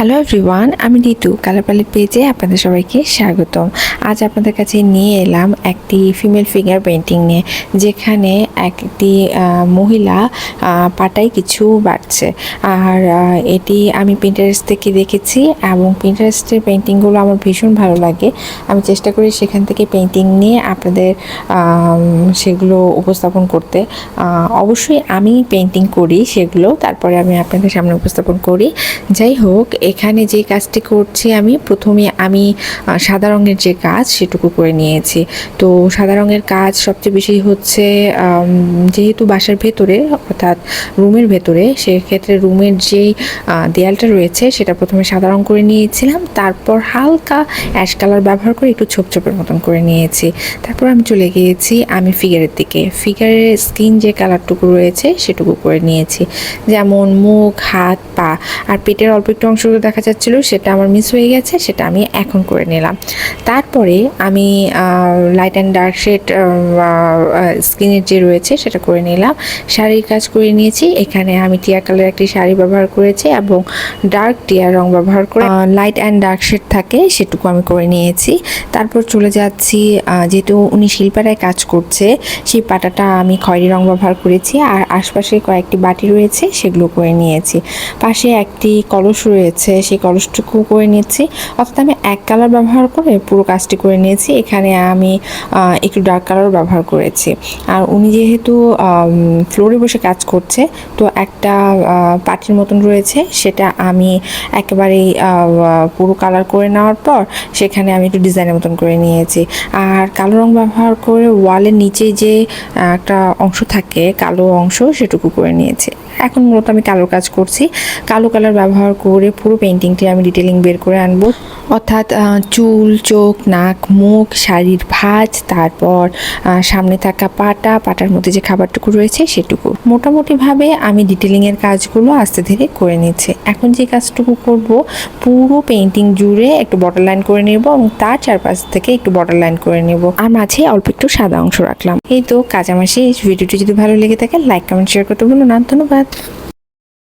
Hello everyone, আমি ঋতু colour palette পেজে আপনাদের সবাইকে স্বাগতম। আজ আপনাদের কাছে নিয়ে এলাম একটি ফিমেল ফিগার পেন্টিং নিয়ে, যেখানে একটি মহিলা পাটায় কিছু বাড়ছে। আর এটি আমি পিন্টারেস্ট থেকে দেখেছি এবং পিন্টারেস্টের পেন্টিংগুলো আমার ভীষণ ভালো লাগে। আমি চেষ্টা করি সেখান থেকে পেন্টিং নিয়ে আপনাদের সেগুলো উপস্থাপন করতে। অবশ্যই আমি পেন্টিং করি সেগুলো, তারপরে আমি আপনাদের সামনে উপস্থাপন করি। যাই হোক, এখানে যে কাজটি করছি প্রথমে আমি সাদা রঙের যে কাজ সেটুকু করে নিয়েছি। তো সাদা রঙের কাজ সবচেয়ে বেশি হচ্ছে যেহেতু বাসার ভেতরে অর্থাৎ রুমের ভেতরে, সেক্ষেত্রে রুমের যেই দেয়ালটা রয়েছে সেটা প্রথমে সাদা রঙ করে নিয়েছিলাম, তারপর হালকা অ্যাশ কালার ব্যবহার করে একটু ছোপ ছোপের মতন করে নিয়েছি। তারপর আমি চলে গিয়েছি আমি ফিগারের দিকে। ফিগারের স্কিন যে কালারটুকু রয়েছে সেটুকু করে নিয়েছি, যেমন মুখ, হাত, পা আর পেটের অল্প একটু অংশ দেখা যাচ্ছিলো, সেটা আমার মিস হয়ে গেছে, সেটা আমি এখন করে নিলাম। তারপরে আমি লাইট অ্যান্ড ডার্ক শেড স্কিনের যে রয়েছে সেটা করে নিলাম। শাড়ির কাজ করে নিয়েছি। এখানে আমি টিয়া কালার একটি শাড়ি ব্যবহার করেছি এবং ডার্ক টিয়া রং ব্যবহার করে লাইট অ্যান্ড ডার্ক শেড থাকে সেটুকু আমি করে নিয়েছি। তারপর চলে যাচ্ছি, যেহেতু উনি শিল্পারায় কাজ করছে, সেই পাটাটা আমি খয়েরি রং ব্যবহার করেছি আর আশপাশে কয়েকটি বাটি রয়েছে সেগুলো করে নিয়েছি। পাশে একটি কলস রয়েছে, সেই কলসটুকু করে নিচ্ছি। অর্থাৎ আমি এক কালার ব্যবহার করে পুরো কাজটি করে নিয়েছি। এখানে আমি একটু ডার্ক কালার ব্যবহার করেছি। আর উনি যেহেতু ফ্লোরে বসে কাজ করছে, তো একটা পাটির মতন রয়েছে, সেটা আমি একেবারেই পুরো কালার করে নেওয়ার পর সেখানে আমি একটু ডিজাইনের মতন করে নিয়েছি। আর কালো রং ব্যবহার করে ওয়ালের নিচে যে একটা অংশ থাকে, কালো অংশ, সেটুকু করে নিয়েছি। এখন মূলত আমি কালো কাজ করছি। কালো কালার ব্যবহার করে পুরো পেন্টিংটি আমি ডিটেলিং বের করে আনবো, অর্থাৎ চুল, চোখ, নাক, মুখ, শাড়ির ভাঁজ, তারপর সামনে থাকা পাটার মধ্যে যে খাবারটুকু রয়েছে সেটুকু। মোটামুটিভাবে আমি ডিটেলিংয়ের কাজগুলো আস্তে ধীরে করে নিচ্ছি। এখন যে কাজটুকু করব, পুরো পেন্টিং জুড়ে একটু বর্ডার লাইন করে নেব এবং তার চারপাশ থেকে একটু বর্ডার লাইন করে নেব, আর মাঝে অল্প একটু সাদা অংশ রাখলাম। এই তো কাজ আমার শেষ। ভিডিওটি যদি ভালো লেগে থাকে লাইক, কমেন্ট, শেয়ার করতে ভুলো না। ধন্যবাদ।